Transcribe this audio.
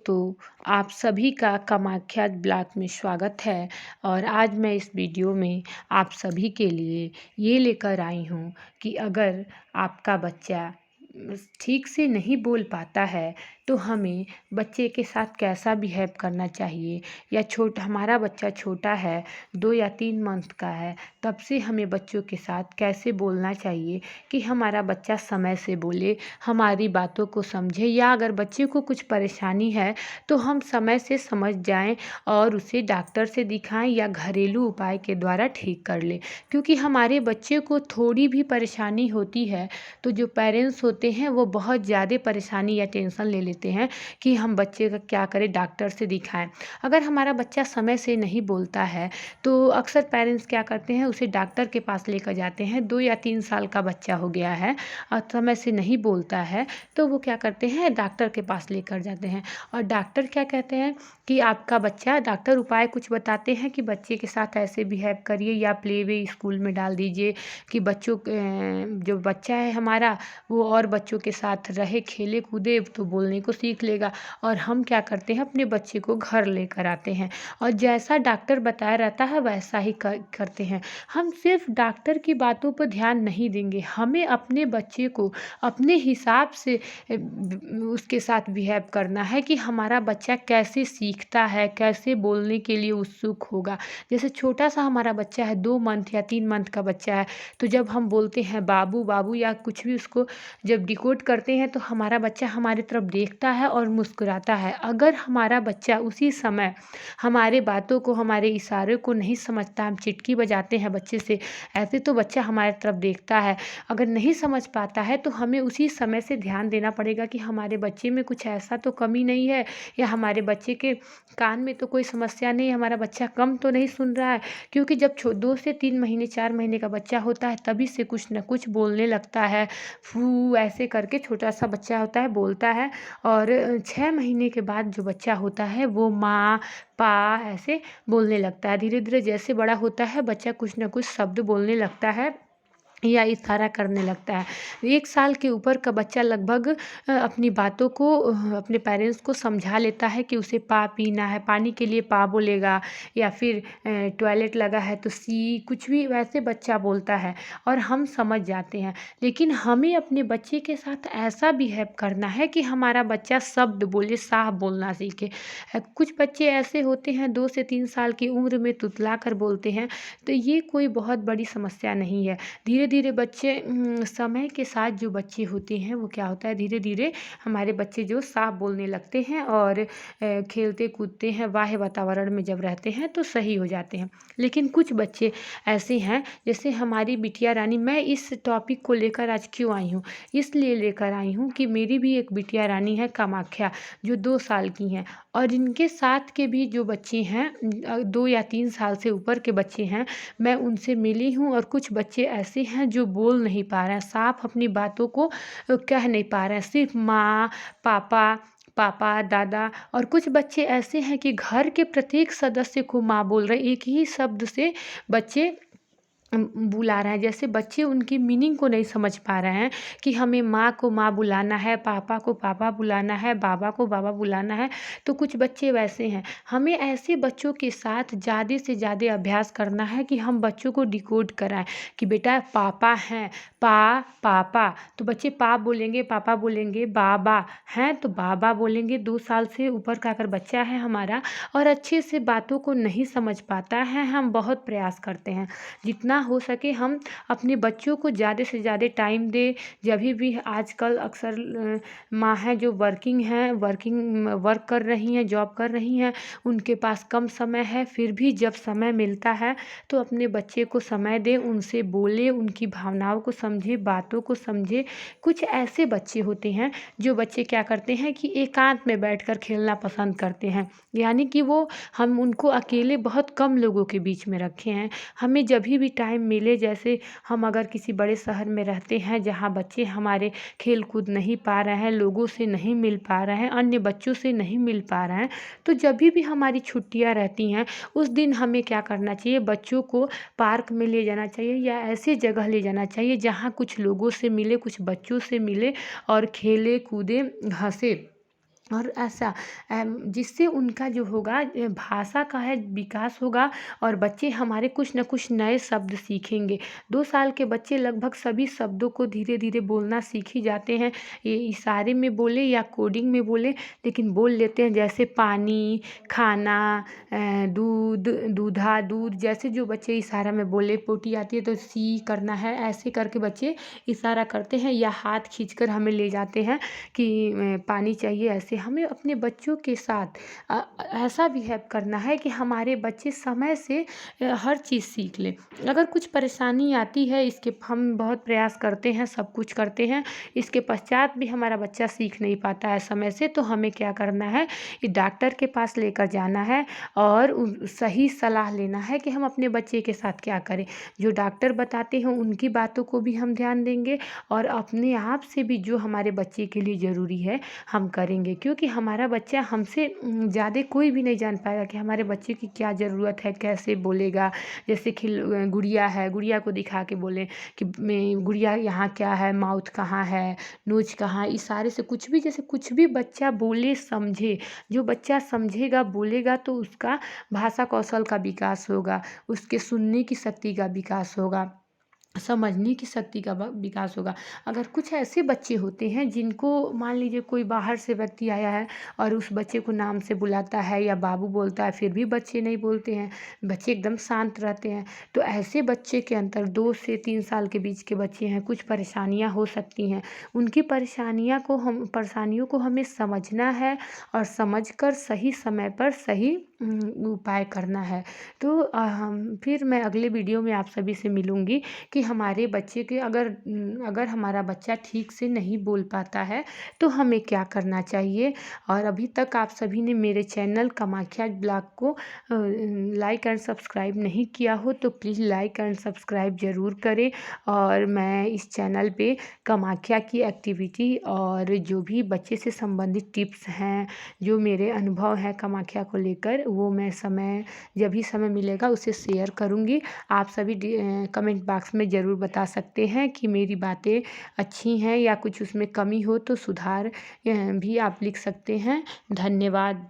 दोस्तों, आप सभी का कामाख्या ब्लॉग में स्वागत है। और आज मैं इस वीडियो में आप सभी के लिए ये लेकर आई हूँ कि अगर आपका बच्चा ठीक से नहीं बोल पाता है तो हमें बच्चे के साथ कैसा बिहेव करना चाहिए, या हमारा बच्चा छोटा है, 2 या 3 मंथ का है, तब से हमें बच्चों के साथ कैसे बोलना चाहिए कि हमारा बच्चा समय से बोले, हमारी बातों को समझे, या अगर बच्चे को कुछ परेशानी है तो हम समय से समझ जाएं और उसे डॉक्टर से दिखाएं या घरेलू उपाय के द्वारा ठीक कर लें। क्योंकि हमारे बच्चे को थोड़ी भी परेशानी होती है तो जो पेरेंट्स होते हैं वो बहुत ज़्यादा परेशानी या टेंशन ले लेते हैं कि हम बच्चे का क्या करें, डॉक्टर से दिखाएं। अगर हमारा बच्चा समय से नहीं बोलता है तो अक्सर पेरेंट्स क्या करते हैं, उसे डॉक्टर के पास लेकर जाते हैं। 2 या 3 साल का बच्चा हो गया है और समय से नहीं बोलता है तो वो क्या करते हैं, डॉक्टर के पास लेकर जाते हैं। और डॉक्टर क्या कहते हैं कि आपका बच्चा, डॉक्टर उपाय कुछ बताते हैं कि बच्चे के साथ ऐसे बिहेव करिए या प्ले वे स्कूल में डाल दीजिए कि जो बच्चा है हमारा वो और बच्चों के साथ रहे, खेले कूदे तो बोलने को सीख लेगा। और हम क्या करते हैं, अपने बच्चे को घर लेकर आते हैं और जैसा डॉक्टर बताया रहता है वैसा ही करते हैं। हम सिर्फ डॉक्टर की बातों पर ध्यान नहीं देंगे, हमें अपने बच्चे को अपने हिसाब से उसके साथ बिहेव करना है कि हमारा बच्चा कैसे सीखता है, कैसे बोलने के लिए उत्सुक होगा। जैसे छोटा सा हमारा बच्चा है, 2 मंथ या 3 मंथ का बच्चा है, तो जब हम बोलते हैं बाबू बाबू या कुछ भी, उसको जब डिकोड करते हैं तो हमारा बच्चा हमारी तरफ देखता है और मुस्कुराता है। अगर हमारा बच्चा उसी समय हमारे बातों को, हमारे इशारे को नहीं समझता, हम चिटकी बजाते हैं बच्चे से ऐसे, तो बच्चा हमारी तरफ देखता है। अगर नहीं समझ पाता है तो हमें उसी समय से ध्यान देना पड़ेगा कि हमारे बच्चे में कुछ ऐसा तो कमी नहीं है, या हमारे बच्चे के कान में तो कोई समस्या नहीं है, हमारा बच्चा कम तो नहीं सुन रहा है। क्योंकि जब 2 से 3 महीने 4 महीने का बच्चा होता है तभी से कुछ न कुछ बोलने लगता है। फू ऐसे करके छोटा सा बच्चा होता है, बोलता है। और 6 महीने के बाद जो बच्चा होता है वो माँ पा ऐसे बोलने लगता है। धीरे धीरे जैसे बड़ा होता है बच्चा कुछ न कुछ शब्द बोलने लगता है या इशारा करने लगता है। 1 साल के ऊपर का बच्चा लगभग अपनी बातों को अपने पेरेंट्स को समझा लेता है कि उसे पा पीना है, पानी के लिए पा बोलेगा, या फिर टॉयलेट लगा है तो सी, कुछ भी वैसे बच्चा बोलता है और हम समझ जाते हैं। लेकिन हमें अपने बच्चे के साथ ऐसा बिहेव करना है कि हमारा बच्चा शब्द बोले, साफ बोलना सीखे। कुछ बच्चे ऐसे होते हैं 2 से 3 साल की उम्र में तुतला कर बोलते हैं, तो ये कोई बहुत बड़ी समस्या नहीं है। धीरे धीरे बच्चे समय के साथ जो बच्चे होते हैं वो क्या होता है, धीरे धीरे हमारे बच्चे जो साफ बोलने लगते हैं और खेलते कूदते हैं, बाह्य वातावरण में जब रहते हैं तो सही हो जाते हैं। लेकिन कुछ बच्चे ऐसे हैं, जैसे हमारी बिटिया रानी, मैं इस टॉपिक को लेकर आज क्यों आई हूँ, इसलिए लेकर आई हूँ कि मेरी भी एक बिटिया रानी है कामाख्या, जो 2 साल की हैं। और इनके साथ के भी जो बच्चे हैं 2 या 3 साल से ऊपर के बच्चे हैं, मैं उनसे मिली हूँ। और कुछ बच्चे ऐसे हैं जो बोल नहीं पा रहे हैं, साफ अपनी बातों को कह नहीं पा रहे हैं, सिर्फ माँ पापा पापा दादा। और कुछ बच्चे ऐसे हैं कि घर के प्रत्येक सदस्य को माँ बोल रहे हैं, एक ही शब्द से बच्चे बुला रहे हैं। जैसे बच्चे उनकी मीनिंग को नहीं समझ पा रहे हैं कि हमें माँ को माँ बुलाना है, पापा को पापा बुलाना है, बाबा को बाबा बुलाना है। तो कुछ बच्चे वैसे हैं। हमें ऐसे बच्चों के साथ ज़्यादा से ज़्यादा अभ्यास करना है कि हम बच्चों को डिकोड कराएं कि बेटा पापा हैं, पापा, तो बच्चे पा बोलेंगे, पापा बोलेंगे, बाबा हैं तो बाबा बोलेंगे। 2 साल से ऊपर का अगर बच्चा है हमारा और अच्छे से बातों को नहीं समझ पाता है, हम बहुत प्रयास करते हैं जितना हो सके हम अपने बच्चों को ज़्यादा से ज़्यादा टाइम दें। जब भी आजकल अक्सर माँ हैं जो वर्क कर रही हैं, जॉब कर रही हैं, उनके पास कम समय है, फिर भी जब समय मिलता है तो अपने बच्चे को समय दें, उनसे बोलें, उनकी भावनाओं को समझे, बातों को समझे। कुछ ऐसे बच्चे होते हैं जो बच्चे क्या करते हैं कि एकांत में बैठकर खेलना पसंद करते हैं, यानी कि हम उनको अकेले बहुत कम लोगों के बीच में रखे हैं। हमें जब भी टाइम मिले, जैसे हम अगर किसी बड़े शहर में रहते हैं जहाँ बच्चे हमारे खेल कूद नहीं पा रहे हैं, लोगों से नहीं मिल पा रहे हैं, अन्य बच्चों से नहीं मिल पा रहे हैं, तो जब भी हमारी छुट्टियाँ रहती हैं उस दिन हमें क्या करना चाहिए, बच्चों को पार्क में ले जाना चाहिए या ऐसी जगह ले जाना चाहिए जहाँ कुछ लोगों से मिले, कुछ बच्चों से मिले और खेले कूदे, हंसे। और ऐसा जिससे उनका जो होगा भाषा का है विकास होगा और बच्चे हमारे कुछ न कुछ नए शब्द सीखेंगे। 2 साल के बच्चे लगभग सभी शब्दों को धीरे-धीरे बोलना सीख ही जाते हैं। ये इशारे में बोले या कोडिंग में बोले, लेकिन बोल लेते हैं, जैसे पानी, खाना, दूध, दूधा, दूध, जैसे जो बच्चे इशारा में बोले, पोटी आती है तो सी करना है, ऐसे करके बच्चे इशारा करते हैं या हाथ खींचकर हमें ले जाते हैं कि पानी चाहिए। ऐसे हमें अपने बच्चों के साथ ऐसा बिहेव करना है कि हमारे बच्चे समय से हर चीज़ सीख लें। अगर कुछ परेशानी आती है, इसके हम बहुत प्रयास करते हैं, सब कुछ करते हैं, इसके पश्चात भी हमारा बच्चा सीख नहीं पाता है समय से, तो हमें क्या करना है कि डॉक्टर के पास लेकर जाना है और सही सलाह लेना है कि हम अपने बच्चे के साथ क्या करें। जो डॉक्टर बताते हैं उनकी बातों को भी हम ध्यान देंगे और अपने आप से भी जो हमारे बच्चे के लिए ज़रूरी है हम करेंगे, क्योंकि हमारा बच्चा हमसे ज़्यादा कोई भी नहीं जान पाएगा कि हमारे बच्चे की क्या ज़रूरत है, कैसे बोलेगा। जैसे गुड़िया है, गुड़िया को दिखा के बोलें कि गुड़िया यहाँ क्या है, माउथ कहाँ है, नोज कहाँ है, इशारे से कुछ भी, जैसे कुछ भी बच्चा बोले समझे। जो बच्चा समझेगा बोलेगा तो उसका भाषा कौशल का विकास होगा, उसके सुनने की शक्ति का विकास होगा, समझने की शक्ति का विकास होगा। अगर कुछ ऐसे बच्चे होते हैं जिनको मान लीजिए कोई बाहर से व्यक्ति आया है और उस बच्चे को नाम से बुलाता है या बाबू बोलता है, फिर भी बच्चे नहीं बोलते हैं, बच्चे एकदम शांत रहते हैं, तो ऐसे बच्चे के अंदर 2 से 3 साल के बीच के बच्चे हैं, कुछ परेशानियां हो सकती हैं। उनकी परेशानियों को हमें समझना है और समझकर सही समय पर सही उपाय करना है। तो फिर मैं अगले वीडियो में आप सभी से मिलूँगी कि हमारे बच्चे के अगर हमारा बच्चा ठीक से नहीं बोल पाता है तो हमें क्या करना चाहिए। और अभी तक आप सभी ने मेरे चैनल कामाख्या ब्लॉग को लाइक एंड सब्सक्राइब नहीं किया हो तो प्लीज़ लाइक एंड सब्सक्राइब ज़रूर करें। और मैं इस चैनल पे कामाख्या की एक्टिविटी और जो भी बच्चे से संबंधित टिप्स हैं, जो मेरे अनुभव हैं कामाख्या को लेकर, वो मैं जब भी समय मिलेगा उसे शेयर करूँगी। आप सभी कमेंट बॉक्स में ज़रूर बता सकते हैं कि मेरी बातें अच्छी हैं या कुछ उसमें कमी हो तो सुधार भी आप लिख सकते हैं। धन्यवाद।